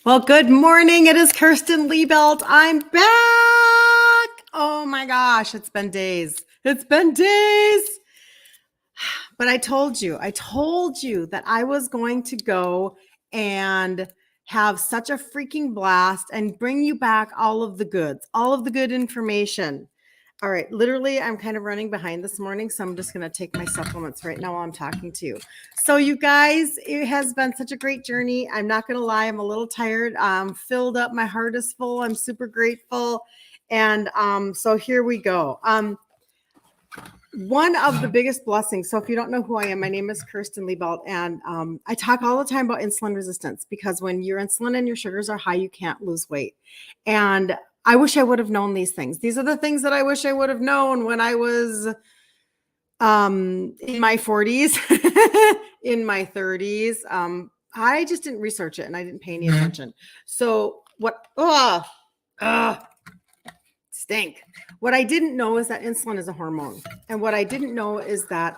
Well, good morning. It is Kirsten Liebelt. I'm back. Oh my gosh, it's been days. It's been days. But I told you that I was going to go and have such a freaking blast and bring you back all of the goods, all of the good information. All right, literally, I'm kind of running behind this morning, so I'm just going to take my supplements right now while I'm talking to you. So, you guys, it has been such a great journey. I'm not going to lie, I'm a little tired. I'm filled up. My heart is full. I'm super grateful. And so here we go. One of the biggest blessings. So if you don't know who I am, my name is Kirsten Liebelt, and I talk all the time about insulin resistance because when your insulin and your sugars are high, you can't lose weight. And I wish I would have known these things. These are the things that I wish I would have known when I was in my 40s, in my 30s. I just didn't research it and I didn't pay any attention. So what? Stink. What I didn't know is that insulin is a hormone. And what I didn't know is that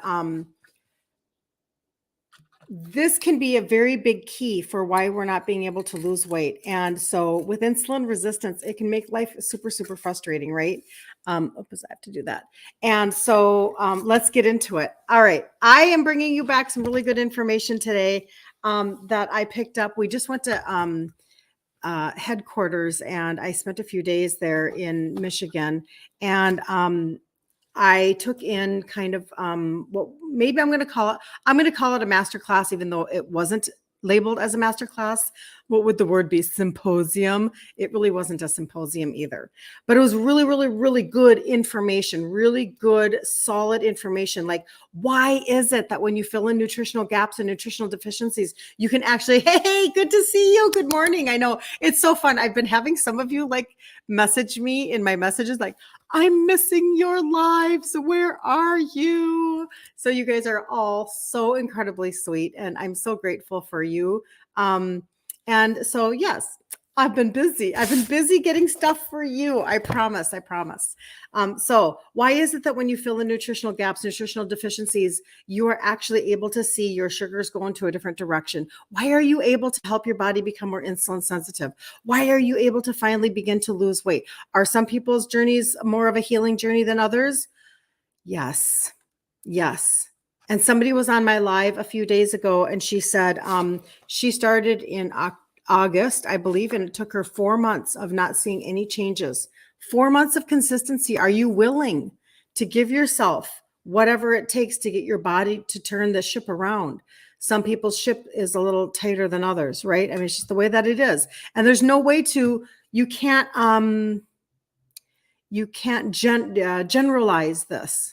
this can be a very big key for why we're not being able to lose weight. And so with insulin resistance, it can make life super, super frustrating, right? Oops, I have to do that. And so let's get into it. All right. I am bringing you back some really good information today that I picked up. We just went to headquarters and I spent a few days there in Michigan, and I took in kind of what maybe I'm going to call it a master class, even though it wasn't labeled as a master class. What would the word be? Symposium. It really wasn't a symposium either, but it was really, really, really good information, really good, solid information. Like, why is it that when you fill in nutritional gaps and nutritional deficiencies, you can actually, hey, good to see you. Good morning. I know it's so fun. I've been having some of you like message me in my messages, like, I'm missing your lives. Where are you? So you guys are all so incredibly sweet, and I'm so grateful for you. And so, yes, I've been busy. I've been busy getting stuff for you. I promise. So why is it that when you fill in nutritional gaps, nutritional deficiencies, you are actually able to see your sugars go into a different direction? Why are you able to help your body become more insulin sensitive? Why are you able to finally begin to lose weight? Are some people's journeys more of a healing journey than others? Yes. And somebody was on my live a few days ago, and she said she started in August, I believe, and it took her 4 months of not seeing any changes. 4 months of consistency. Are you willing to give yourself whatever it takes to get your body to turn the ship around? Some people's ship is a little tighter than others, right? I mean, it's just the way that it is. And there's no way you can't generalize this,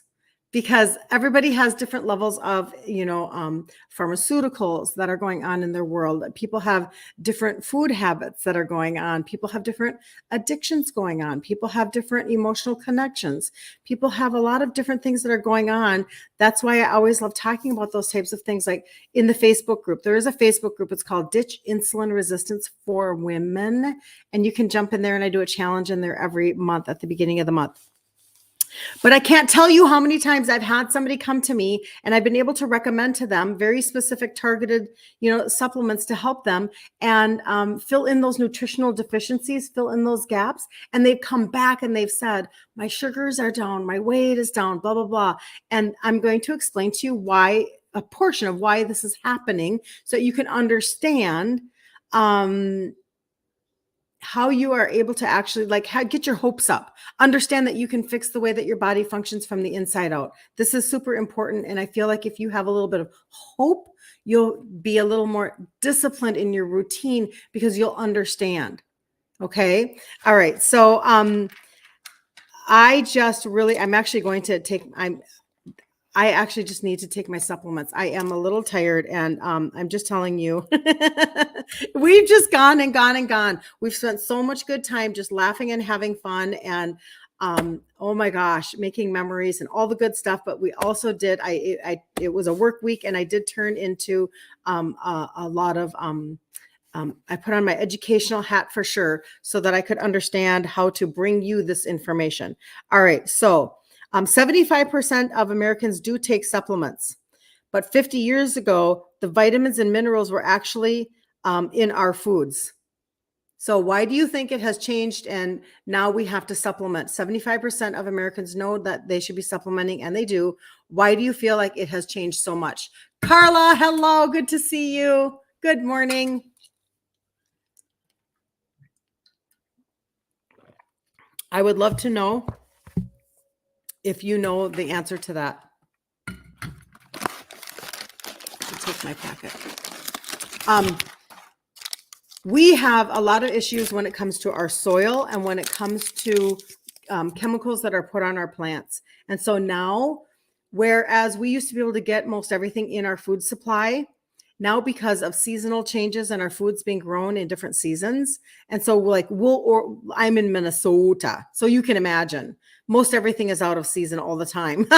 because everybody has different levels of, pharmaceuticals that are going on in their world. People have different food habits that are going on. People have different addictions going on. People have different emotional connections. People have a lot of different things that are going on. That's why I always love talking about those types of things. Like in the Facebook group, there is a Facebook group. It's called Ditch Insulin Resistance for Women. And you can jump in there, and I do a challenge in there every month at the beginning of the month. But I can't tell you how many times I've had somebody come to me and I've been able to recommend to them very specific targeted, supplements to help them and fill in those nutritional deficiencies, fill in those gaps. And they've come back and they've said, my sugars are down, my weight is down, blah, blah, blah. And I'm going to explain to you a portion of why this is happening so you can understand how you are able to actually get your hopes up, understand that you can fix the way that your body functions from the inside out. This is super important. And I feel like if you have a little bit of hope, you'll be a little more disciplined in your routine because you'll understand. Okay. All right. So, I'm actually going to I actually just need to take my supplements. I am a little tired, and I'm just telling you, we've just gone and gone and gone. We've spent so much good time just laughing and having fun, and oh my gosh, making memories and all the good stuff. But we also did. It was a work week, and I did turn into a lot of. I put on my educational hat for sure, so that I could understand how to bring you this information. All right, so. 75% of Americans do take supplements, but 50 years ago, the vitamins and minerals were actually in our foods. So why do you think it has changed? And now we have to supplement. 75% of Americans know that they should be supplementing, and they do. Why do you feel like it has changed so much? Carla, hello. Good to see you. Good morning. I would love to know if you know the answer to that. I'll take my packet. We have a lot of issues when it comes to our soil and when it comes to chemicals that are put on our plants. And so now, whereas we used to be able to get most everything in our food supply, now because of seasonal changes and our food's being grown in different seasons. And so I'm in Minnesota, so you can imagine most everything is out of season all the time.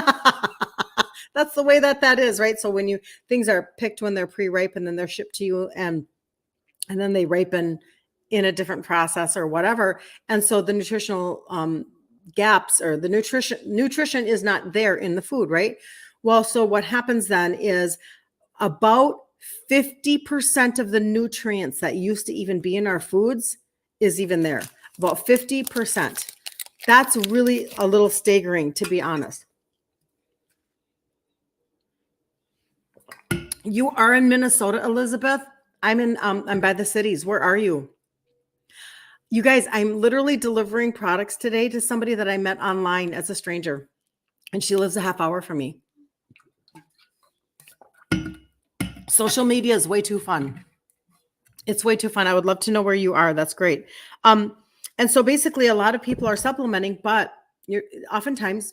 That's the way that is, right? So when things are picked when they're pre-ripe and then they're shipped to you, and then they ripen in a different process or whatever. And so the nutritional gaps, or the nutrition is not there in the food, right? Well, so what happens then is about 50% of the nutrients that used to even be in our foods is even there. About 50%. That's really a little staggering, to be honest. You are in Minnesota, Elizabeth? I'm by the cities. Where are you? You guys, I'm literally delivering products today to somebody that I met online as a stranger, and she lives a half hour from me. Social media is way too fun. It's way too fun. I would love to know where you are. That's great. And so basically a lot of people are supplementing, but you're oftentimes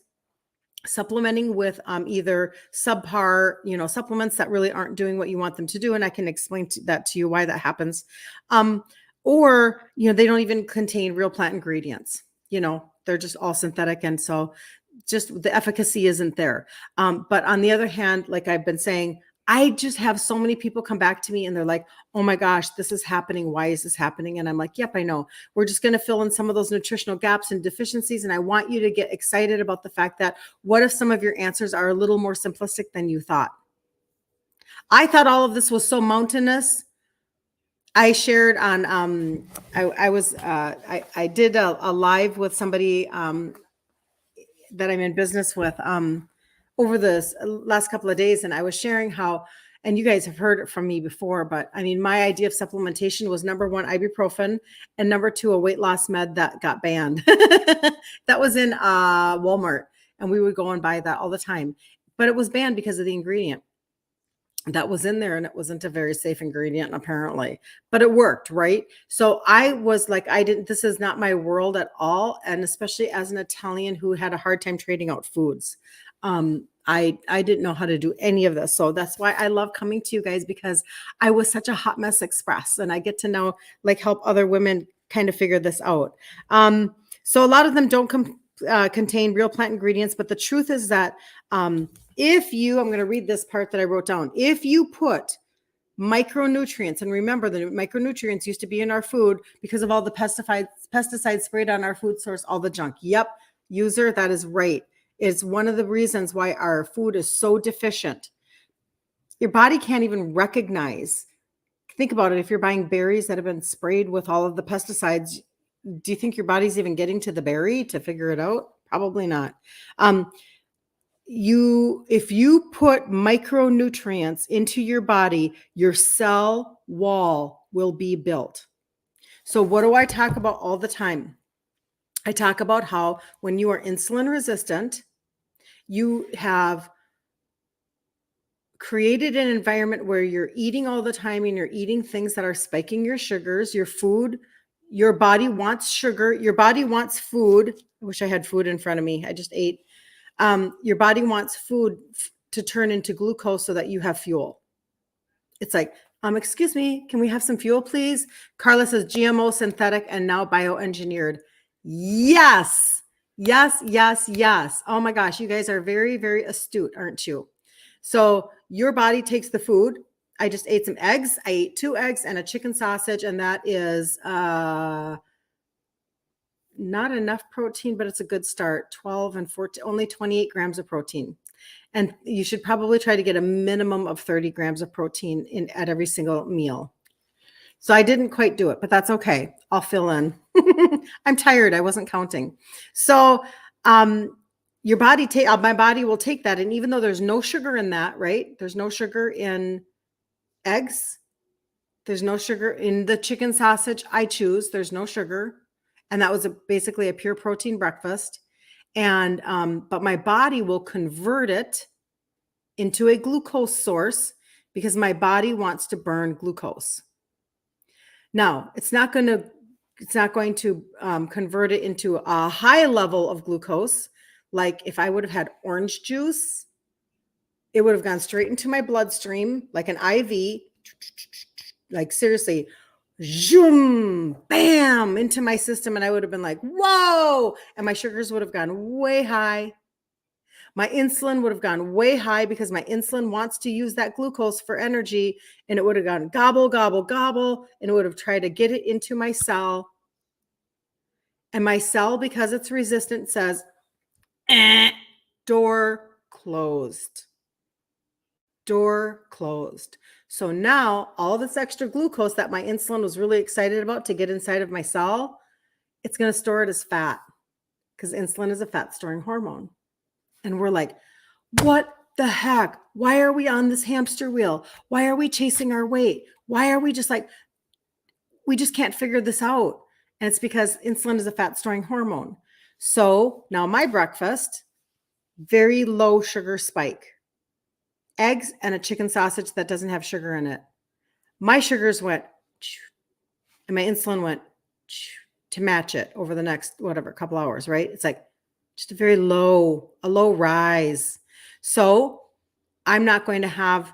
supplementing with either subpar, supplements that really aren't doing what you want them to do. And I can explain that to you why that happens. Or, they don't even contain real plant ingredients. They're just all synthetic. And so just the efficacy isn't there. But on the other hand, like I've been saying, I just have so many people come back to me and they're like, oh my gosh, this is happening. Why is this happening? And I'm like, yep, I know. We're just going to fill in some of those nutritional gaps and deficiencies. And I want you to get excited about the fact that what if some of your answers are a little more simplistic than you thought? I thought all of this was so mountainous. I shared on, I did a live with somebody that I'm in business with over the last couple of days. And I was sharing how, and you guys have heard it from me before, but I mean, my idea of supplementation was number one, ibuprofen, and number two, a weight loss med that got banned. That was in Walmart, and we would go and buy that all the time. But it was banned because of the ingredient that was in there, and it wasn't a very safe ingredient apparently, but it worked, right? So I was like, this is not my world at all. And especially as an Italian who had a hard time trading out foods. I didn't know how to do any of this. So that's why I love coming to you guys, because I was such a hot mess express, and I get to know, help other women kind of figure this out. So a lot of them don't contain real plant ingredients, but the truth is that I'm going to read this part that I wrote down. If you put micronutrients, and remember the micronutrients used to be in our food because of all the pesticides sprayed on our food source, all the junk. Yep, user, that is right. It's one of the reasons why our food is so deficient. Your body can't even recognize. Think about it. If you're buying berries that have been sprayed with all of the pesticides, do you think your body's even getting to the berry to figure it out? Probably not. If you put micronutrients into your body, your cell wall will be built. So what do I talk about all the time? I talk about how when you are insulin resistant, you have created an environment where you're eating all the time and you're eating things that are spiking your sugars, your food. Your body wants sugar. Your body wants food. I wish I had food in front of me. I just ate. Your body wants food to turn into glucose so that you have fuel. It's like, excuse me, can we have some fuel, please? Carla says GMO, synthetic, and now bioengineered. Yes, yes, yes, yes. Oh my gosh, you guys are very, very astute, aren't you? So your body takes the food. I just ate some eggs. I ate 2 eggs and a chicken sausage, and that is not enough protein, but it's a good start. 12 and 14, only 28 grams of protein. And you should probably try to get a minimum of 30 grams of protein in at every single meal. So I didn't quite do it, but that's okay. I'll fill in. I'm tired. I wasn't counting. So your body my body will take that. And even though there's no sugar in that, right? There's no sugar in eggs. There's no sugar in the chicken sausage I choose. There's no sugar. And that was basically a pure protein breakfast. And but my body will convert it into a glucose source because my body wants to burn glucose. Now, it's not going to convert it into a high level of glucose. Like if I would have had orange juice, it would have gone straight into my bloodstream like an IV, like seriously, zoom, bam, into my system. And I would have been like, whoa. And my sugars would have gone way high. My insulin would have gone way high because my insulin wants to use that glucose for energy. And it would have gone gobble, gobble, gobble. And it would have tried to get it into my cell. And my cell, because it's resistant, says, door closed. Door closed. So now all this extra glucose that my insulin was really excited about to get inside of my cell, it's going to store it as fat because insulin is a fat storing hormone. And we're like, what the heck? Why are we on this hamster wheel? Why are we chasing our weight? Why are we just like, we just can't figure this out? And it's because insulin is a fat storing hormone. So now my breakfast, very low sugar spike. Eggs and a chicken sausage that doesn't have sugar in it. My sugars went, and my insulin went to match it over the next, whatever, couple hours, right? It's like just a low rise. So I'm not going to have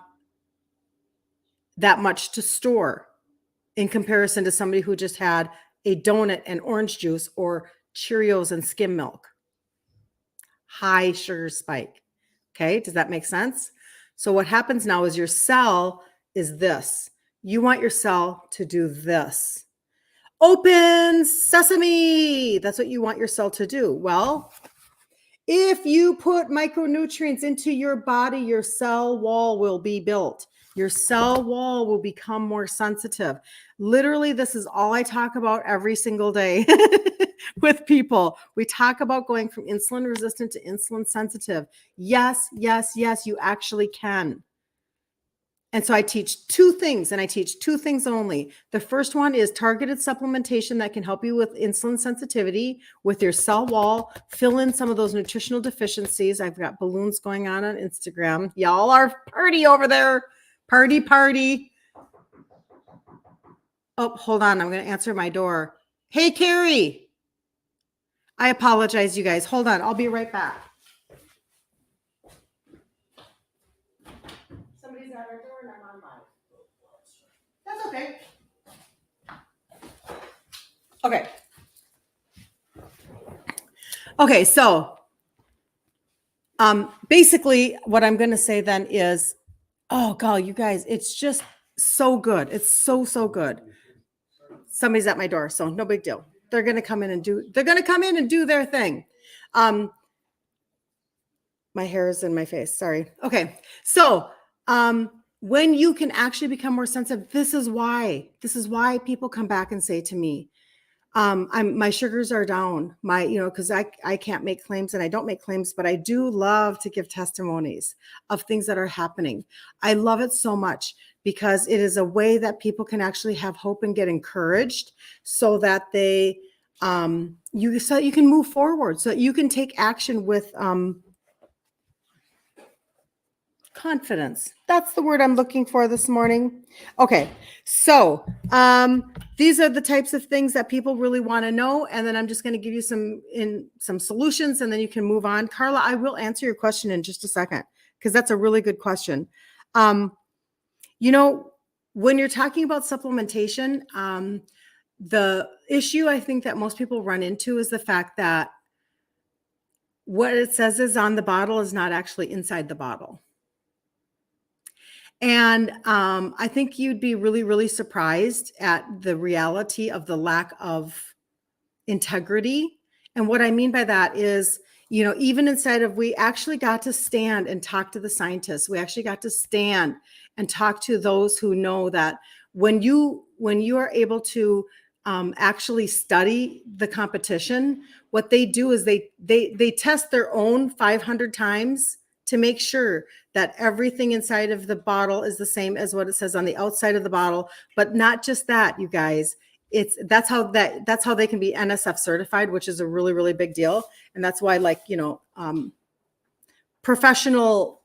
that much to store in comparison to somebody who just had a donut and orange juice or Cheerios and skim milk. High sugar spike. Okay, does that make sense? So what happens now is your cell is this. You want your cell to do this. Open sesame. That's what you want your cell to do. Well, if you put micronutrients into your body, your cell wall will be built. Your cell wall will become more sensitive. Literally, this is all I talk about every single day with people. We talk about going from insulin resistant to insulin sensitive. Yes, yes, yes, you actually can. And so I teach two things, and I teach two things only. The first one is targeted supplementation that can help you with insulin sensitivity with your cell wall, fill in some of those nutritional deficiencies. I've got balloons going on Instagram. Y'all are party over there. Party, party. Oh, hold on. I'm going to answer my door. Hey, Carrie. I apologize, you guys. Hold on. I'll be right back. Somebody's at our door and I'm on live. That's okay. Okay. Okay, so basically what I'm going to say then is, oh God, you guys, it's just so good. It's so, so good. Somebody's at my door, so no big deal. They're going to come in and do their thing. My hair is in my face. Sorry. Okay. So, when you can actually become more sensitive, this is why people come back and say to me, my sugars are down, because I can't make claims and I don't make claims, but I do love to give testimonies of things that are happening. I love it so much because it is a way that people can actually have hope and get encouraged so that they, so you can move forward, so that you can take action with, confidence. That's the word I'm looking for this morning. Okay. So, these are the types of things that people really want to know. And then I'm just going to give you some solutions and then you can move on. Carla, I will answer your question in just a second because that's a really good question. When you're talking about supplementation, the issue I think that most people run into is the fact that what it says is on the bottle is not actually inside the bottle. And I think you'd be really, really surprised at the reality of the lack of integrity. And what I mean by that is, even inside of, we actually got to stand and talk to the scientists. We actually got to stand and talk to those who know that when you you are able to actually study the competition, what they do is they test their own 500 times to make sure that everything inside of the bottle is the same as what it says on the outside of the bottle. But not just that, you guys. That's how they can be NSF certified, which is a really, really big deal. And that's why, like, professional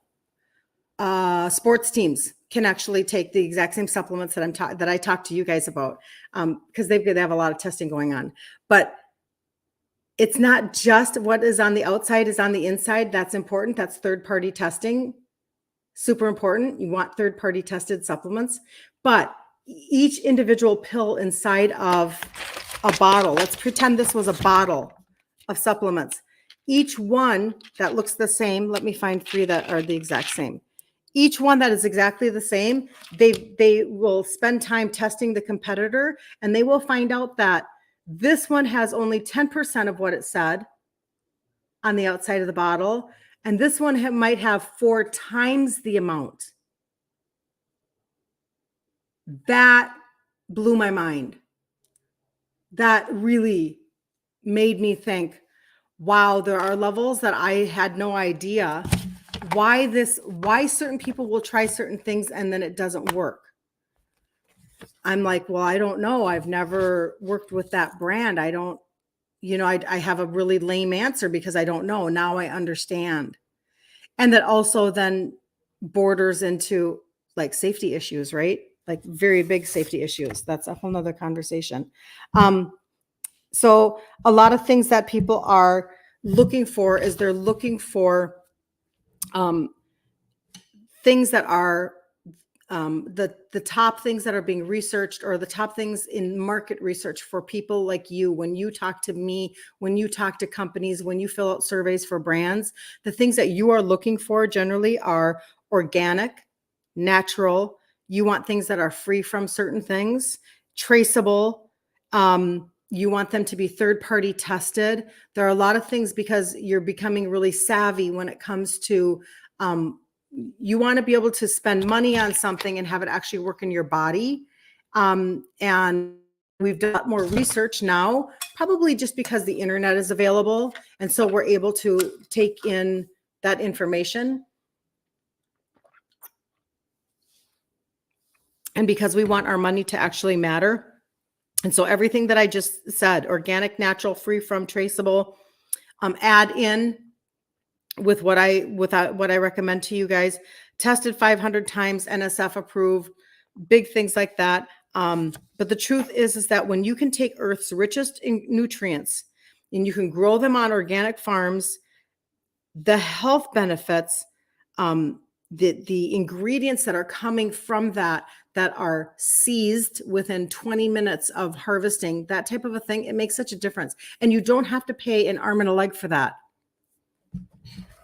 sports teams can actually take the exact same supplements that I talked to you guys about, because they have a lot of testing going on. But it's not just what is on the outside is on the inside. That's important. That's third-party testing. Super important. You want third-party tested supplements. But each individual pill inside of a bottle, let's pretend this was a bottle of supplements. Each one that looks the same, let me find 3 that are the exact same. Each one that is exactly the same, they will spend time testing the competitor, and they will find out that this one has only 10% of what it said on the outside of the bottle, and this one might have 4 times the amount. That blew my mind. That really made me think, wow, there are levels that I had no idea why certain people will try certain things and then it doesn't work. I'm like, well, I don't know. I've never worked with that brand. I don't, I have a really lame answer because I don't know. Now I understand. And that also then borders into like safety issues, right? Like very big safety issues. That's a whole nother conversation. So a lot of things that people are looking for is they're looking for things that are the top things that are being researched, or the top things in market research for people like you. When you talk to me, when you talk to companies, when you fill out surveys for brands, the things that you are looking for generally are organic, natural. You want things that are free from certain things, traceable. You want them to be third-party tested. There are a lot of things because you're becoming really savvy when it comes to you want to be able to spend money on something and have it actually work in your body. And we've done a lot more research now, probably just because the internet is available. And so we're able to take in that information. And because we want our money to actually matter. And so everything that I just said, organic, natural, free from, traceable, add in with what I recommend to you guys, tested 500 times, NSF approved, big things like that. But the truth is that when you can take Earth's richest in nutrients and you can grow them on organic farms, the health benefits, the ingredients that are coming from that are seized within 20 minutes of harvesting, that type of a thing, it makes such a difference. And you don't have to pay an arm and a leg for that.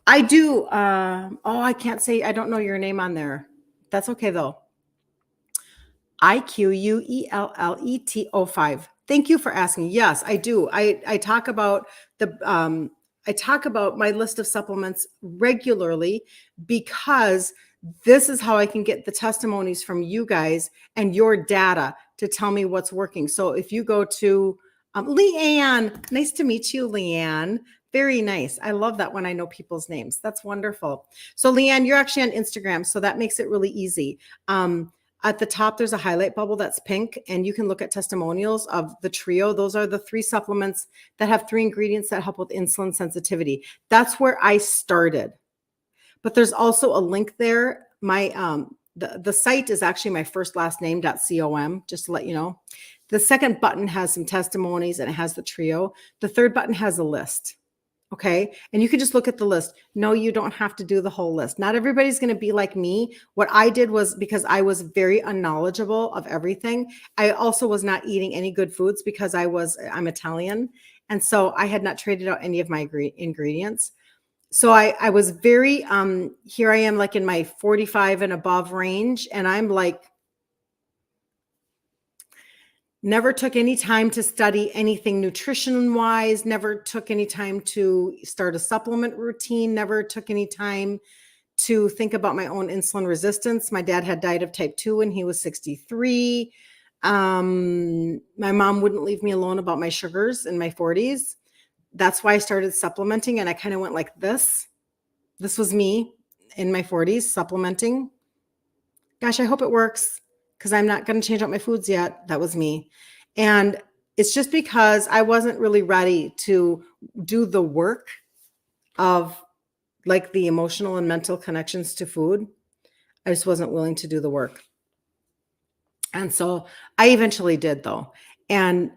I do. I can't say, I don't know your name on there. That's okay though. IQUELLET05. Thank you for asking. Yes, I do. I talk about my list of supplements regularly because this is how I can get the testimonies from you guys and your data to tell me what's working. So if you go to Leanne, nice to meet you, Leanne. Very nice. I love that when I know people's names. That's wonderful. So Leanne, you're actually on Instagram, so that makes it really easy. At the top, there's a highlight bubble that's pink, and you can look at testimonials of the trio. Those are the 3 supplements that have 3 ingredients that help with insulin sensitivity. That's where I started. But there's also a link there. My the site is actually my first last name.com, just to let you know. The second button has some testimonies and it has the trio. The third button has a list. Okay. And you can just look at the list. No, you don't have to do the whole list. Not everybody's going to be like me. What I did was, because I was very unknowledgeable of everything, I also was not eating any good foods because I'm Italian. And so I had not traded out any of my ingredients. So I was very, here I am like in my 45 and above range. And I'm like, never took any time to study anything nutrition wise, never took any time to start a supplement routine, never took any time to think about my own insulin resistance. My dad had died of type 2 when he was 63. My mom wouldn't leave me alone about my sugars in my 40s. That's why I started supplementing, and I kind of went like this. This was me in my 40s supplementing. Gosh, I hope it works because I'm not going to change out my foods yet. That was me. And it's just because I wasn't really ready to do the work of like the emotional and mental connections to food. I just wasn't willing to do the work. And so I eventually did, though. And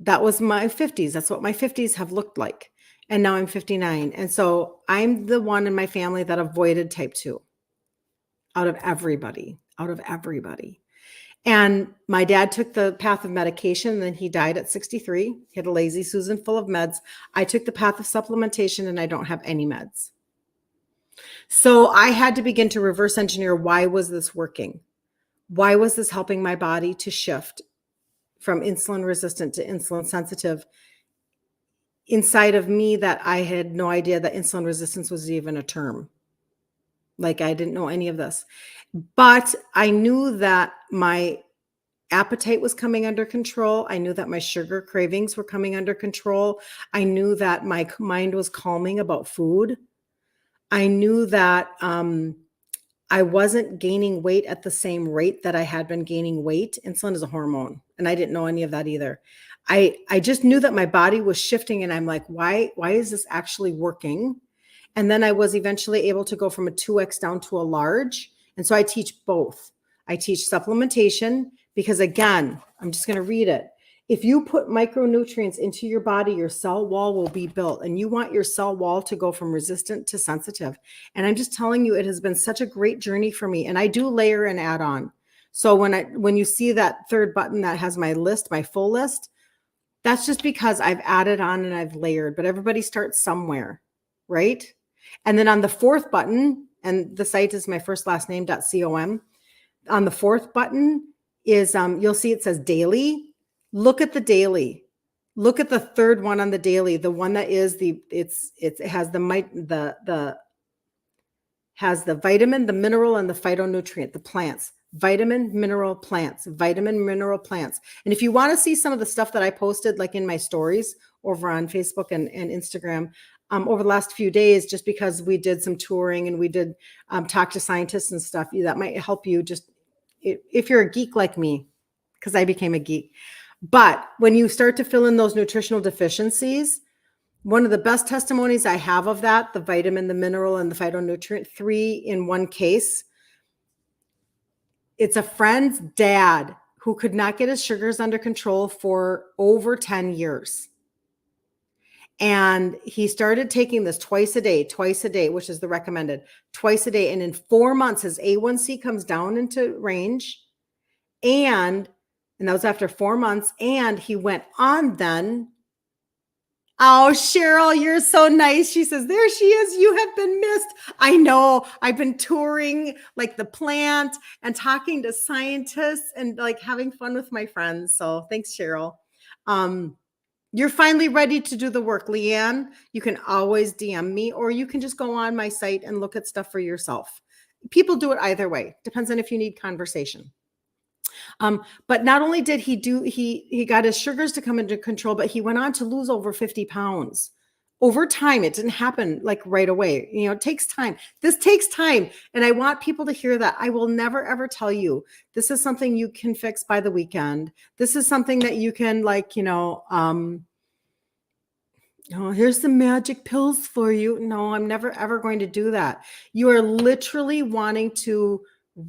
that was my 50s. That's what my 50s have looked like. And now I'm 59. And so I'm the one in my family that avoided type 2 out of everybody, out of everybody. And my dad took the path of medication, and then he died at 63. He had a lazy Susan full of meds. I took the path of supplementation, and I don't have any meds. So I had to begin to reverse engineer, why was this working? Why was this helping my body to shift from insulin resistant to insulin sensitive inside of me, that I had no idea that insulin resistance was even a term? Like, I didn't know any of this. But I knew that my appetite was coming under control. I knew that my sugar cravings were coming under control. I knew that my mind was calming about food. I knew that I wasn't gaining weight at the same rate that I had been gaining weight. Insulin is a hormone, and I didn't know any of that either. I just knew that my body was shifting, and I'm like, why is this actually working? And then I was eventually able to go from a 2X down to a large. And so I teach both. I teach supplementation because, again, I'm just going to read it. If you put micronutrients into your body, your cell wall will be built, and you want your cell wall to go from resistant to sensitive. And I'm just telling you, it has been such a great journey for me. And I do layer and add on. So when you see that third button that has my list, my full list, that's just because I've added on and I've layered, but everybody starts somewhere, right? And then on the fourth button, and the site is my first last name.com. On the fourth button is, you'll see it says daily. Look at the daily. Look at the third one on the daily. The one that is it has has the vitamin, the mineral, and the phytonutrient, the plants. Vitamin, mineral, plants, vitamin, mineral, plants. And if you want to see some of the stuff that I posted, like in my stories over on Facebook and Instagram, over the last few days, just because we did some touring and we did talk to scientists and stuff, that might help you just if you're a geek like me, because I became a geek. But when you start to fill in those nutritional deficiencies, one of the best testimonies I have of that, the vitamin, the mineral, and the phytonutrient, 3 in one case. It's a friend's dad who could not get his sugars under control for over 10 years. And he started taking this twice a day, which is the recommended, twice a day. And in 4 months, his A1C comes down into range. And that was after 4 months. And he went on then. Oh, Cheryl, you're so nice. She says, there she is. You have been missed. I know. I've been touring like the plant and talking to scientists and like having fun with my friends. So thanks, Cheryl. You're finally ready to do the work, Leanne. You can always DM me, or you can just go on my site and look at stuff for yourself. People do it either way. Depends on if you need conversation. But not only did he got his sugars to come into control, but he went on to lose over 50 pounds. Over time, it didn't happen like right away. It takes time. This takes time. And I want people to hear that. I will never, ever tell you, this is something you can fix by the weekend. This is something that you can here's the magic pills for you. No, I'm never, ever going to do that. You are literally wanting to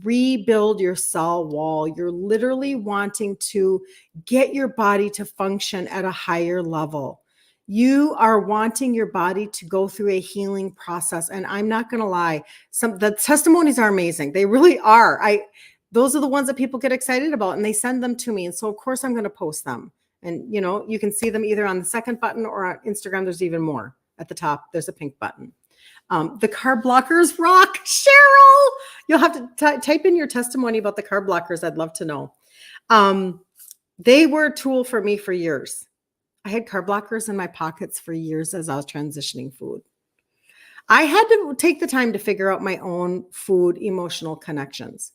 rebuild your cell wall. You're literally wanting to get your body to function at a higher level. You are wanting your body to go through a healing process. And I'm not going to lie, the testimonies are amazing. They really are. Those are the ones that people get excited about, and they send them to me. And so of course I'm going to post them. And you can see them either on the second button or on Instagram. There's even more at the top. There's a pink button. The carb blockers rock. Cheryl, you'll have to type in your testimony about the carb blockers. I'd love to know. They were a tool for me for years. I had carb blockers in my pockets for years as I was transitioning food. I had to take the time to figure out my own food emotional connections.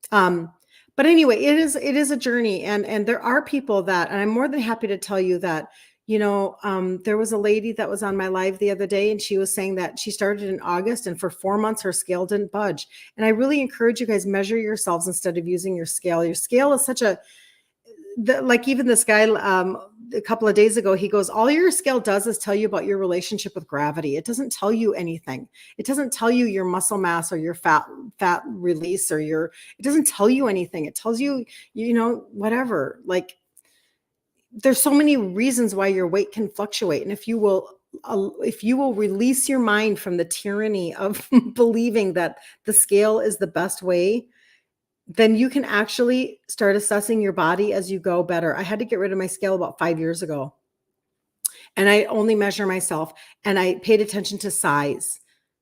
But But anyway, it is a journey, and there are people that, and I'm more than happy to tell you that, there was a lady that was on my live the other day, and she was saying that she started in August, and for 4 months her scale didn't budge. And I really encourage you guys, measure yourselves instead of using your scale. Your scale is such a like, even this guy, a couple of days ago, he goes, all your scale does is tell you about your relationship with gravity. It doesn't tell you anything. It doesn't tell you your muscle mass or your fat release, or it doesn't tell you anything. It tells you, whatever. Like, there's so many reasons why your weight can fluctuate. And if you will release your mind from the tyranny of believing that the scale is the best way, then you can actually start assessing your body as you go better. I had to get rid of my scale about 5 years ago, and I only measure myself, and I paid attention to size.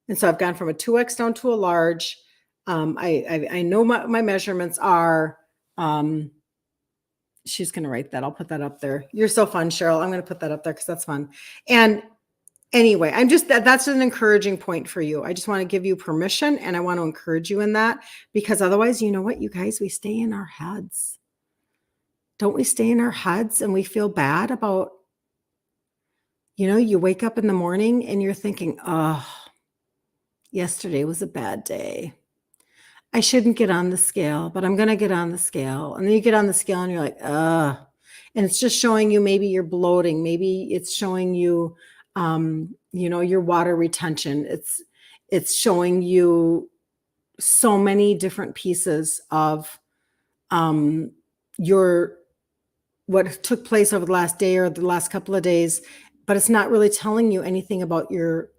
And so I've gone from a 2X down to a large. I know my measurements are, she's going to write that. I'll put that up there. You're so fun, Cheryl. I'm going to put that up there because that's fun. And anyway, that's an encouraging point for you. I just want to give you permission, and I want to encourage you in that, because otherwise, you know what, you guys, we stay in our heads. Don't we stay in our heads and we feel bad about, you wake up in the morning and you're thinking, oh, yesterday was a bad day. I shouldn't get on the scale, but I'm going to get on the scale. And then you get on the scale and you're like, ugh. And it's just showing you, maybe you're bloating. Maybe it's showing you, your water retention. It's showing you so many different pieces of what took place over the last day or the last couple of days, but it's not really telling you anything about your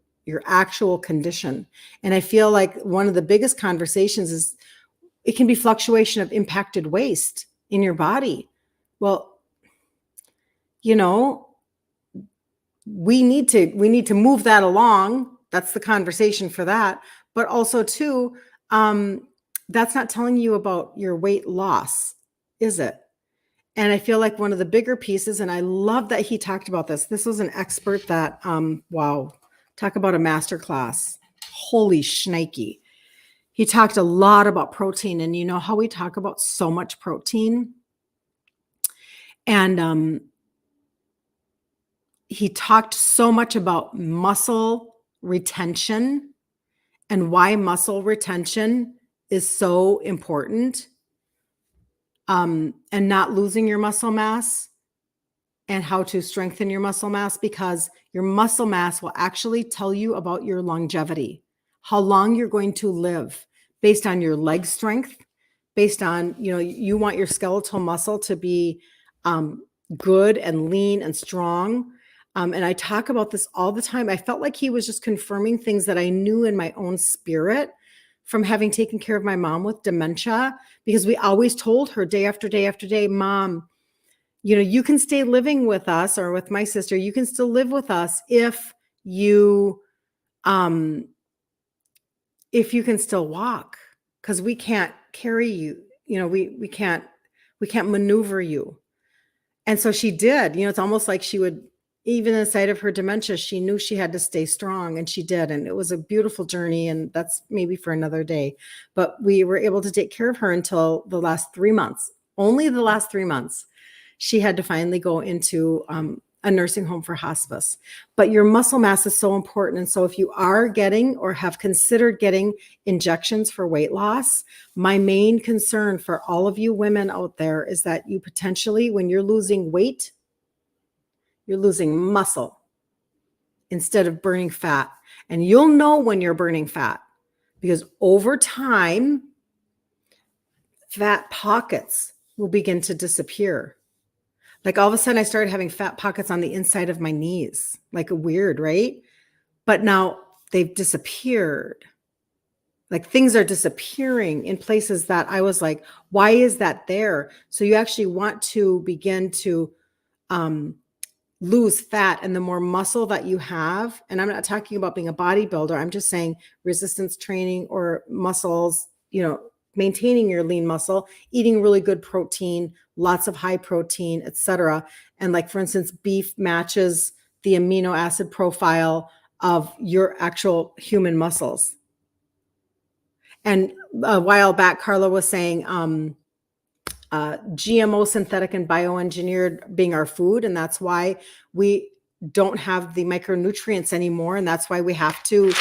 actual condition. And I feel like one of the biggest conversations is, it can be fluctuation of impacted waste in your body. Well, we need to move that along. That's the conversation for that. But also too, that's not telling you about your weight loss, is it? And I feel like one of the bigger pieces, and I love that he talked about this. This was an expert that, wow, talk about a masterclass. Holy shnikey. He talked a lot about protein, and you know how we talk about so much protein. And he talked so much about muscle retention and why muscle retention is so important, and not losing your muscle mass, and how to strengthen your muscle mass, because your muscle mass will actually tell you about your longevity, how long you're going to live, based on your leg strength, based on, you want your skeletal muscle to be good and lean and strong. And I talk about this all the time. I felt like he was just confirming things that I knew in my own spirit from having taken care of my mom with dementia, because we always told her day after day after day, Mom, you can stay living with us, or with my sister, you can still live with us if you can still walk, because we can't carry you, we can't maneuver you. And so she did. It's almost like she would, even inside of her dementia, she knew she had to stay strong, and she did. And it was a beautiful journey, and that's maybe for another day. But we were able to take care of her until the last 3 months. Only the last 3 months. She had to finally go into a nursing home for hospice. But your muscle mass is so important. And so if you are getting, or have considered getting, injections for weight loss, my main concern for all of you women out there is that you potentially, when you're losing weight, you're losing muscle instead of burning fat. And you'll know when you're burning fat, because over time, fat pockets will begin to disappear. Like, all of a sudden I started having fat pockets on the inside of my knees, like weird, right? But now they've disappeared. Like, things are disappearing in places that I was like, why is that there? So you actually want to begin to lose fat, and the more muscle that you have, and I'm not talking about being a bodybuilder, I'm just saying resistance training or muscles, maintaining your lean muscle, eating really good protein, lots of high protein, etc. And like, for instance, beef matches the amino acid profile of your actual human muscles. And a while back, Carla was saying, GMO, synthetic, and bioengineered being our food. And that's why we don't have the micronutrients anymore. And that's why we have to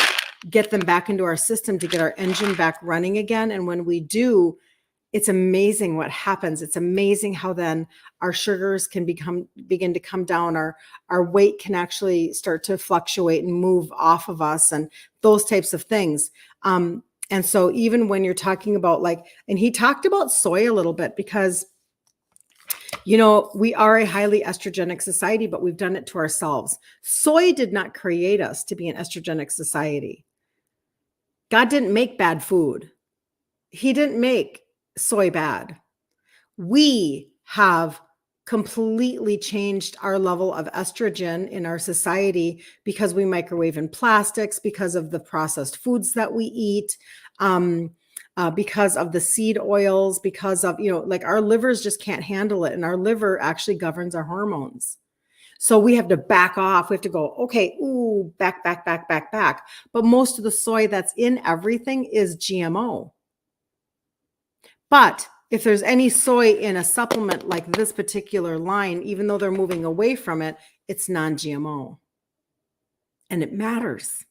get them back into our system to get our engine back running again. And when we do, it's amazing what happens. It's amazing how then our sugars can begin to come down. Our weight can actually start to fluctuate and move off of us and those types of things. And so even when you're talking about and he talked about soy a little bit because, we are a highly estrogenic society, but we've done it to ourselves. Soy did not create us to be an estrogenic society. God didn't make bad food. He didn't make soy bad. We have completely changed our level of estrogen in our society because we microwave in plastics, because of the processed foods that we eat, because of the seed oils, because of, our livers just can't handle it. And our liver actually governs our hormones. So we have to back off. We have to go, okay, back. But most of the soy that's in everything is GMO. But if there's any soy in a supplement like this particular line, even though they're moving away from it, it's non-GMO. And it matters.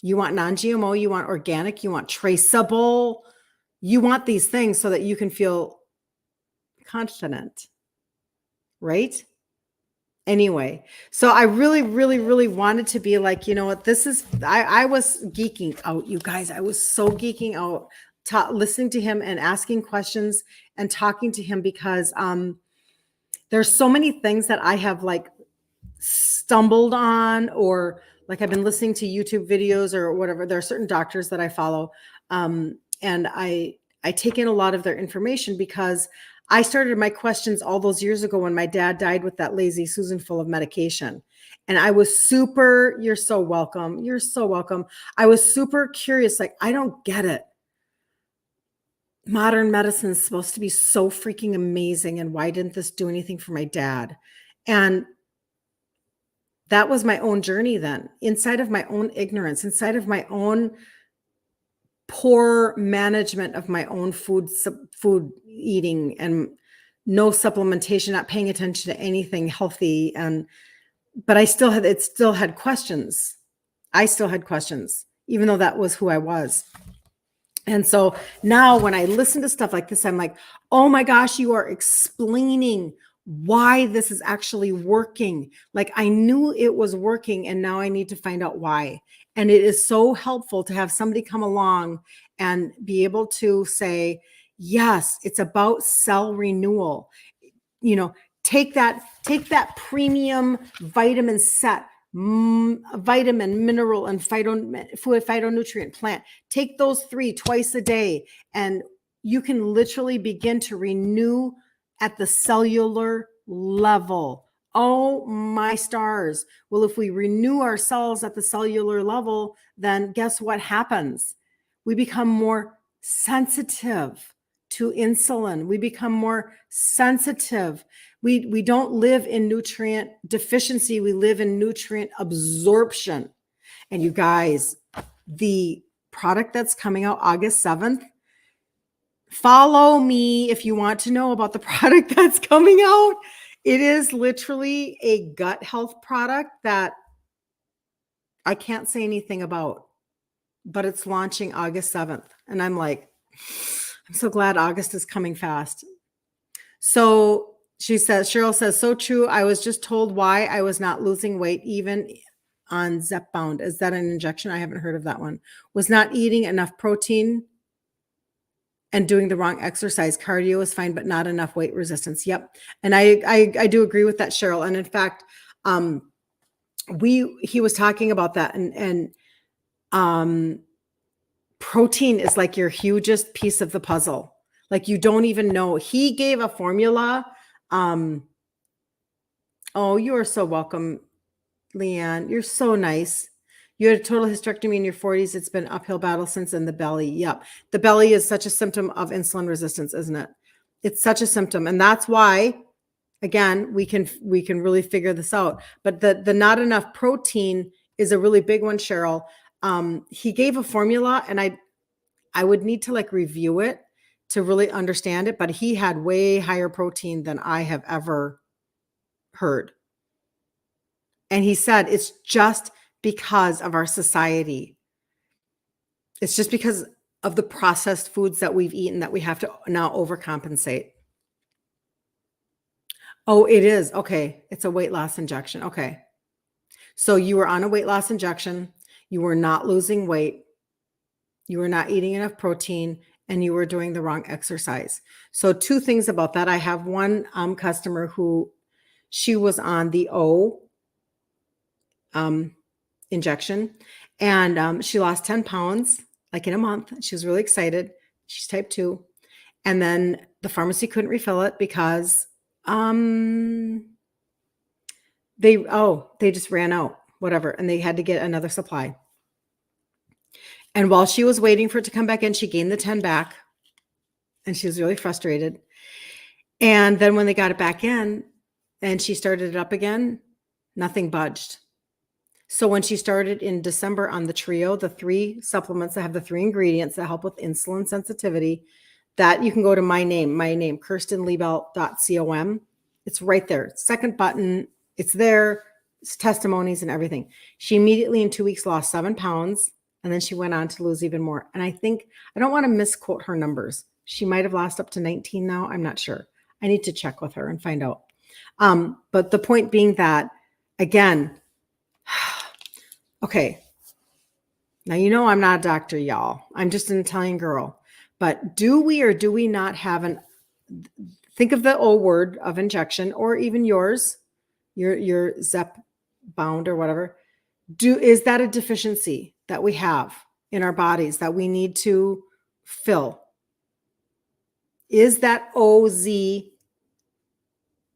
You want non-GMO, you want organic, you want traceable. You want these things so that you can feel confident, right? Anyway, so I really, really, really wanted to be like, you know what, I was geeking out, you guys. I was so geeking out listening to him and asking questions and talking to him because there's so many things that I have stumbled on, or I've been listening to YouTube videos or whatever. There are certain doctors that I follow, and I take in a lot of their information because I started my questions all those years ago when my dad died with that lazy Susan full of medication. And I was you're so welcome. You're so welcome. I was super curious. I don't get it. Modern medicine is supposed to be so freaking amazing. And why didn't this do anything for my dad? And that was my own journey then, inside of my own ignorance, inside of my own poor management of my own food eating and no supplementation, not paying attention to anything healthy. But it still had questions. I still had questions, even though that was who I was. And so now when I listen to stuff like this, I'm like, oh my gosh, you are explaining why this is actually working. I knew it was working and now I need to find out why. And it is so helpful to have somebody come along and be able to say, yes, it's about cell renewal. Take that premium vitamin set, vitamin, mineral, and phytonutrient plant. Take those 3 twice a day, and you can literally begin to renew at the cellular level. Oh my stars. Well, if we renew ourselves at the cellular level, then guess what happens? We become more sensitive to insulin. We become more sensitive. We don't live in nutrient deficiency. We live in nutrient absorption. And you guys, the product that's coming out August 7th, follow me if you want to know about the product that's coming out. It is literally a gut health product that I can't say anything about, but it's launching August 7th. And I'm so glad August is coming fast. So Cheryl says, so true. I was just told why I was not losing weight, even on Zepbound. Is that an injection? I haven't heard of that one. Was not eating enough protein and doing the wrong exercise. Cardio is fine, but not enough weight resistance. Yep. And I do agree with that, Cheryl. And in fact, he was talking about that, and protein is your hugest piece of the puzzle. You don't even know. He gave a formula. Oh, you are so welcome, Leanne. You're so nice. You had a total hysterectomy in your 40s. It's been an uphill battle since in the belly. Yep. The belly is such a symptom of insulin resistance, isn't it? It's such a symptom. And that's why, again, we can really figure this out. But the not enough protein is a really big one, Cheryl. He gave a formula, and I would need to review it to really understand it, but he had way higher protein than I have ever heard. And he said, it's just because of our society. It's just because of the processed foods that we've eaten that we have to now overcompensate. Oh, it is. Okay. It's a weight loss injection. Okay. So you were on a weight loss injection. You were not losing weight. You were not eating enough protein, and you were doing the wrong exercise. So 2 things about that. I have one customer who she was on the O injection, and she lost 10 pounds like in a month. She was really excited. She's type 2. And then the pharmacy couldn't refill it because they just ran out, whatever, and they had to get another supply. And while she was waiting for it to come back in, she gained the 10 back, and she was really frustrated. And then when they got it back in and she started it up again, nothing budged. So when she started in December on the trio, the 3 supplements that have the 3 ingredients that help with insulin sensitivity, that you can go to my name, kirstenliebelt.com. It's right there. Second button. It's there. It's testimonies and everything. She immediately in 2 weeks lost 7 pounds. And then she went on to lose even more. And I don't want to misquote her numbers. She might have lost up to 19 now. I'm not sure. I need to check with her and find out. But the point being that, again, okay. Now, I'm not a doctor, y'all. I'm just an Italian girl. But do we or do we not have think of the O word of injection, or even yours, your Zep bound or whatever. Is that a deficiency that we have in our bodies that we need to fill? Is that OZ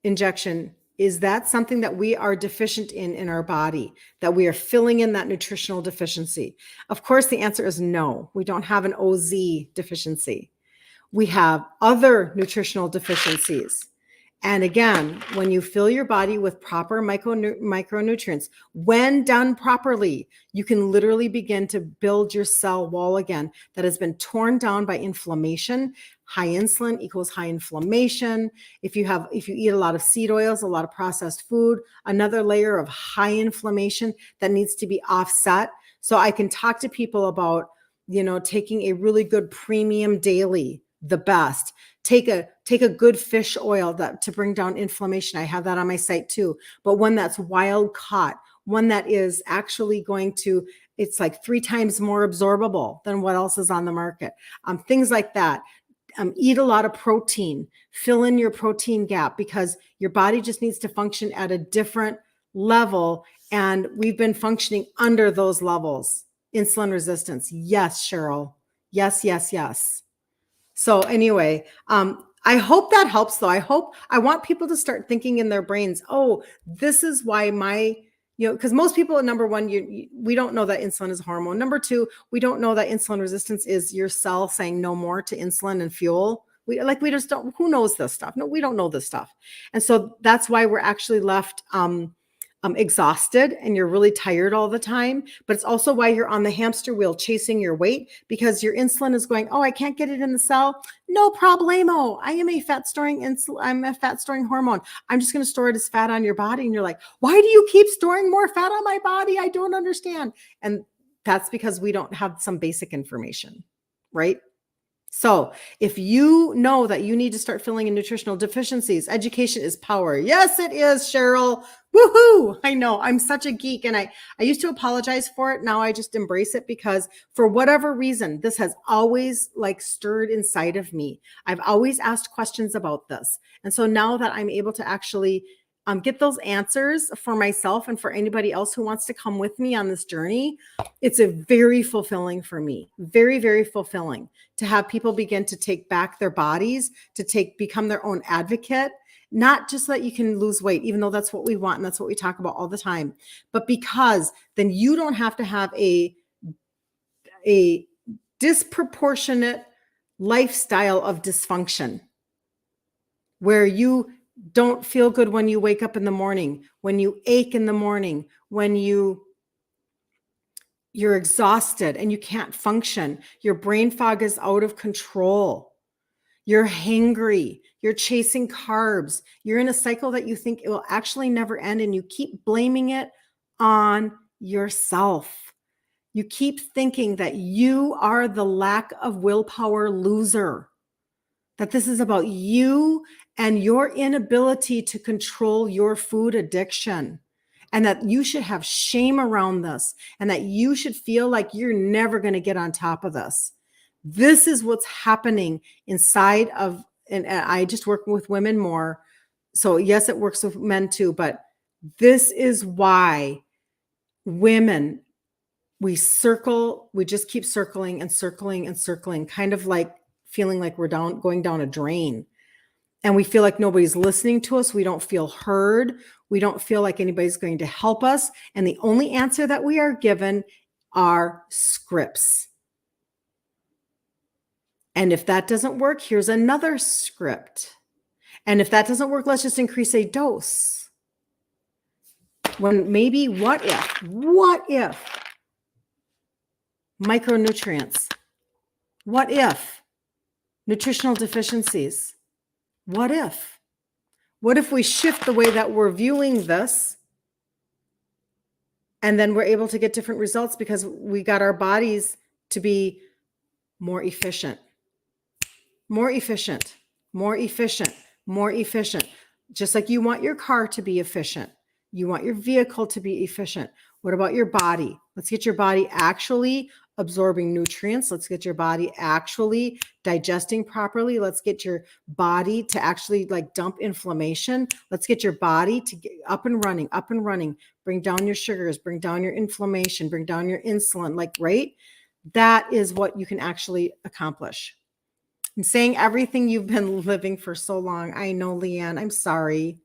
injection, is that something that we are deficient in our body, that we are filling in that nutritional deficiency? Of course, the answer is no. We don't have an OZ deficiency. We have other nutritional deficiencies. And again, when you fill your body with proper micronutrients, when done properly, you can literally begin to build your cell wall again that has been torn down by inflammation. High insulin equals high inflammation. If you eat a lot of seed oils, a lot of processed food, another layer of high inflammation that needs to be offset. So I can talk to people about, taking a really good premium daily, the best. Take a good fish oil to bring down inflammation. I have that on my site too, but one that's wild caught, one that is actually it's like 3 times more absorbable than what else is on the market. Things like that. Eat a lot of protein, fill in your protein gap, because your body just needs to function at a different level. And we've been functioning under those levels. Insulin resistance. Yes, Cheryl. Yes. So anyway, I hope that helps though. I want people to start thinking in their brains, oh, this is why because most people, number one, we don't know that insulin is a hormone. Number 2, we don't know that insulin resistance is your cell saying no more to insulin and fuel. We just don't, who knows this stuff? No, we don't know this stuff. And so that's why we're actually left, exhausted, and you're really tired all the time. But it's also why you're on the hamster wheel chasing your weight, because your insulin is going, oh, I can't get it in the cell. No problemo. I'm a fat storing hormone. I'm just going to store it as fat on your body. And you're like, why do you keep storing more fat on my body? I don't understand. And that's because we don't have some basic information, right? So if you know that you need to start filling in nutritional deficiencies, education is power. Yes, it is, Cheryl. Woohoo! I know, I'm such a geek, and I used to apologize for it. Now I just embrace it, because for whatever reason, this has always stirred inside of me. I've always asked questions about this. And so now that I'm able to actually get those answers for myself and for anybody else who wants to come with me on this journey, it's a very fulfilling for me. Very, very fulfilling to have people begin to take back their bodies, become their own advocate, not just so that you can lose weight, even though that's what we want and that's what we talk about all the time, but because then you don't have to have a disproportionate lifestyle of dysfunction where you don't feel good when you wake up in the morning, when you ache in the morning, when you're exhausted and you can't function. Your brain fog is out of control. You're hangry. You're chasing carbs. You're in a cycle that you think it will actually never end, and you keep blaming it on yourself. You keep thinking that you are the lack of willpower loser, that this is about you and your inability to control your food addiction, and that you should have shame around this, and that you should feel like you're never going to get on top of this. This is what's happening inside of, and I just work with women more. So yes, it works with men too, but this is why women, we just keep circling and circling and circling, kind of like feeling like we're going down a drain. And we feel like nobody's listening to us. We don't feel heard. We don't feel like anybody's going to help us. And the only answer that we are given are scripts. And if that doesn't work, here's another script. And if that doesn't work, let's just increase a dose. When maybe, what if micronutrients? What if nutritional deficiencies? What if? What if we shift the way that we're viewing this, and then we're able to get different results because we got our bodies to be more efficient, more efficient, more efficient, more efficient. Just like you want your car to be efficient, you want your vehicle to be efficient. What about your body? Let's get your body actually absorbing nutrients. Let's get your body actually digesting properly. Let's get your body to actually like dump inflammation. Let's get your body to get up and running, bring down your sugars, bring down your inflammation, bring down your insulin, like, right? That is what you can actually accomplish. I'm saying everything you've been living for so long. I know, Leanne, I'm sorry.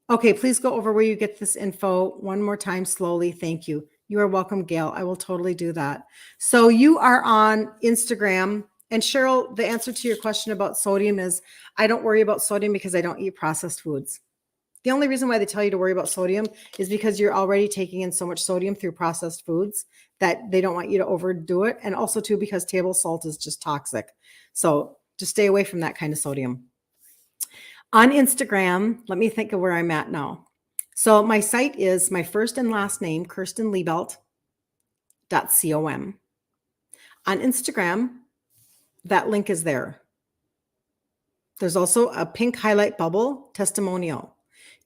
Okay, please go over where you get this info one more time slowly. Thank you. You are welcome, Gail. I will totally do that. So you are on Instagram. And Cheryl, the answer to your question about sodium is I don't worry about sodium because I don't eat processed foods. The only reason why they tell you to worry about sodium is because you're already taking in so much sodium through processed foods that they don't want you to overdo it. And also too, because table salt is just toxic. So just stay away from that kind of sodium. On Instagram, let me think of where I'm at now. So my site is my first and last name, Kirsten Liebelt.com. On Instagram, that link is there. There's also a pink highlight bubble testimonial.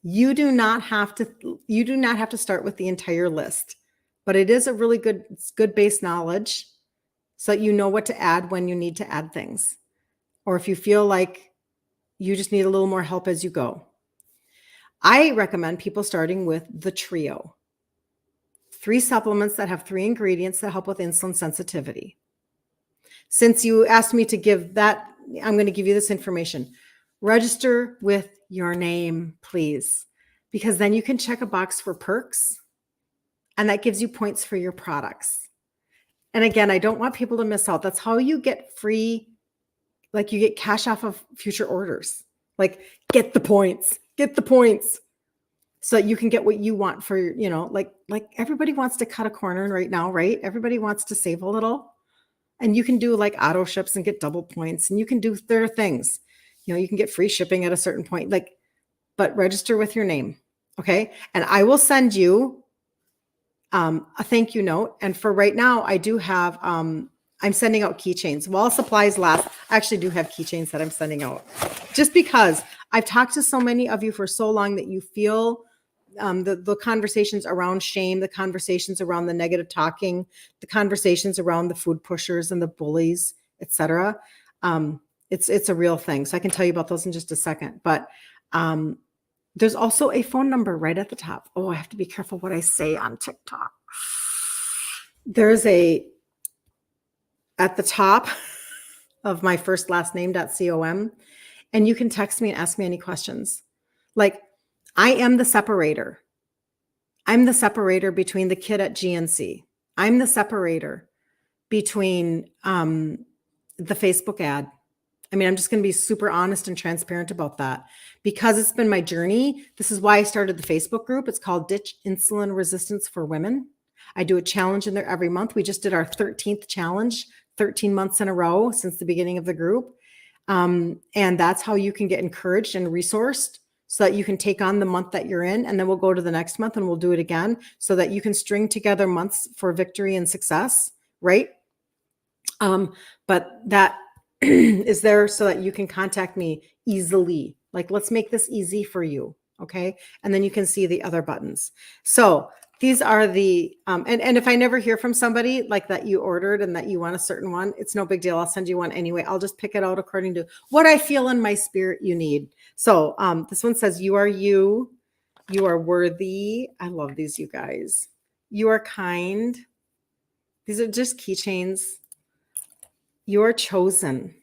You do not have to start with the entire list, but it is a really good base knowledge so that you know what to add when you need to add things. Or if you feel like you just need a little more help as you go. I recommend people starting with the trio. 3 supplements that have 3 ingredients that help with insulin sensitivity. Since you asked me to give that, I'm going to give you this information. Register with your name, please, because then you can check a box for perks, and that gives you points for your products. And again, I don't want people to miss out. That's how you get free, like you get cash off of future orders. Like get the points so that you can get what you want for, like everybody wants to cut a corner right now, right? Everybody wants to save a little, and you can do like auto ships and get double points, and you can do their things. You can get free shipping at a certain point, but register with your name. Okay. And I will send you a thank you note. And for right now, I do have, I'm sending out keychains. While supplies last, I actually do have keychains that I'm sending out just because I've talked to so many of you for so long that you feel the conversations around shame, the conversations around the negative talking, the conversations around the food pushers and the bullies, etc. It's a real thing. So I can tell you about those in just a second. But there's also a phone number right at the top. Oh, I have to be careful what I say on TikTok. There's at the top of my first last name.com, and you can text me and ask me any questions. Like, I am the separator. I'm the separator between the kid at GNC. I'm the separator between the Facebook ad. I mean, I'm just going to be super honest and transparent about that because it's been my journey. This is why I started the Facebook group. It's called Ditch Insulin Resistance for Women. I do a challenge in there every month. We just did our 13th challenge, 13 months in a row since the beginning of the group. And that's how you can get encouraged and resourced so that you can take on the month that you're in. And then we'll go to the next month and we'll do it again so that you can string together months for victory and success, right? But that is there so that you can contact me easily. Like, let's make this easy for you. Okay. And then you can see the other buttons. So these are the, and if I never hear from somebody like that you ordered and that you want a certain one, it's no big deal. I'll send you one anyway. I'll just pick it out according to what I feel in my spirit you need. So this one says, you are worthy. I love these, you guys. You are kind. These are just keychains. You're chosen.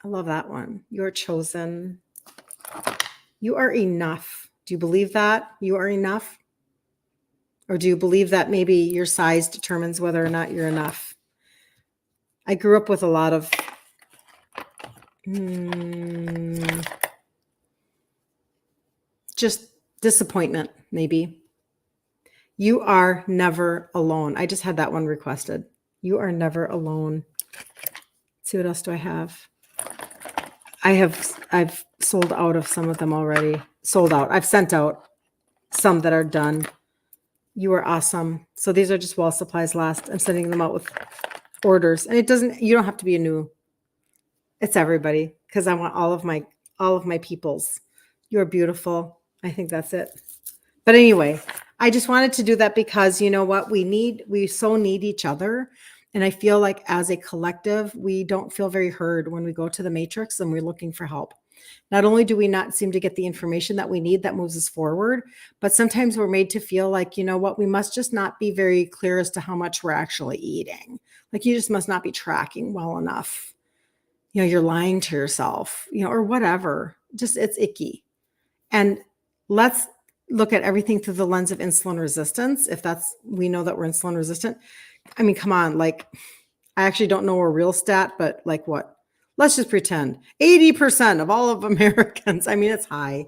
I love that one. You're chosen. You are enough. Do you believe that you are enough? Or do you believe that maybe your size determines whether or not you're enough? I grew up with a lot of just disappointment, maybe. You are never alone. I just had that one requested. You are never alone. Let's see, what else do I have? I've sold out of some of them already. Sold out. I've sent out some that are done. You are awesome. So these are just while supplies last. I'm sending them out with orders. And you don't have to be a new. It's everybody, because I want all of my peoples. You're beautiful. I think that's it. But anyway, I just wanted to do that because you know what? We so need each other. And I feel like as a collective, we don't feel very heard when we go to the matrix and we're looking for help. Not only do we not seem to get the information that we need that moves us forward, but sometimes we're made to feel like, you know what, we must just not be very clear as to how much we're actually eating. Like you just must not be tracking well enough. You know, you're lying to yourself, you know, or whatever. Just it's icky. And let's look at everything through the lens of insulin resistance. If we know that we're insulin resistant. I mean, come on, like I actually don't know a real stat, but like what? Let's just pretend 80% of all of Americans. I mean, it's high.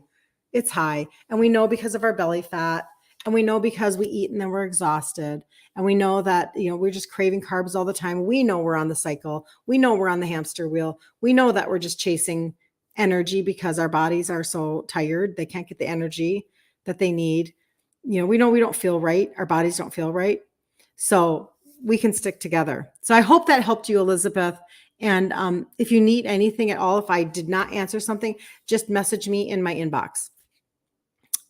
It's high. And we know because of our belly fat, and we know because we eat and then we're exhausted. And we know that, you know, we're just craving carbs all the time. We know we're on the cycle. We know we're on the hamster wheel. We know that we're just chasing energy because our bodies are so tired. They can't get the energy that they need. You know we don't feel right. Our bodies don't feel right. So we can stick together. So I hope that helped you, Elizabeth. And if you need anything at all, if I did not answer something, just message me in my inbox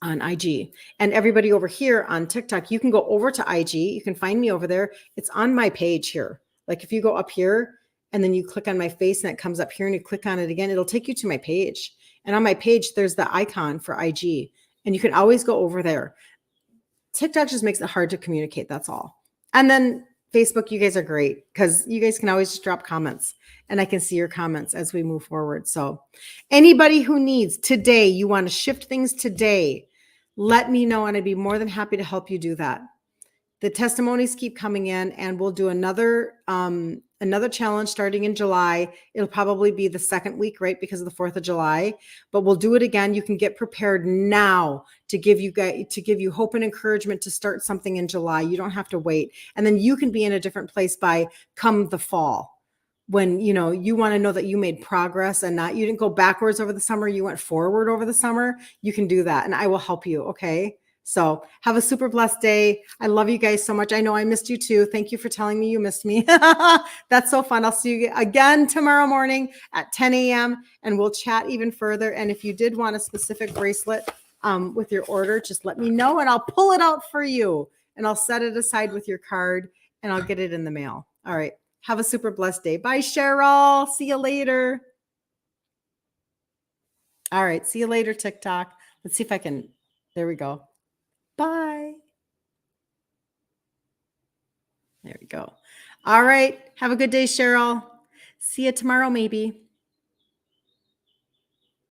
on IG. And everybody over here on TikTok, you can go over to IG. You can find me over there. It's on my page here. Like if you go up here and then you click on my face and it comes up here and you click on it again, it'll take you to my page. And on my page, there's the icon for IG. And you can always go over there. TikTok just makes it hard to communicate. That's all. And then Facebook, you guys are great because you guys can always just drop comments and I can see your comments as we move forward. So anybody who needs today, you want to shift things today, let me know and I'd be more than happy to help you do that. The testimonies keep coming in and we'll do another challenge starting in July. It'll probably be the second week, right? Because of the 4th of July, but we'll do it again. You can get prepared now to give you hope and encouragement to start something in July. You don't have to wait. And then you can be in a different place by come the fall when, you know, you want to know that you made progress and you didn't go backwards over the summer. You went forward over the summer. You can do that. And I will help you. Okay. So have a super blessed day. I love you guys so much. I know I missed you too. Thank you for telling me you missed me. That's so fun. I'll see you again tomorrow morning at 10 a.m. and we'll chat even further. And if you did want a specific bracelet with your order, just let me know and I'll pull it out for you and I'll set it aside with your card and I'll get it in the mail. All right. Have a super blessed day. Bye, Cheryl. See you later. All right. See you later, TikTok. Let's see if I can. There we go. Bye. There we go. All right. Have a good day, Cheryl. See you tomorrow, maybe.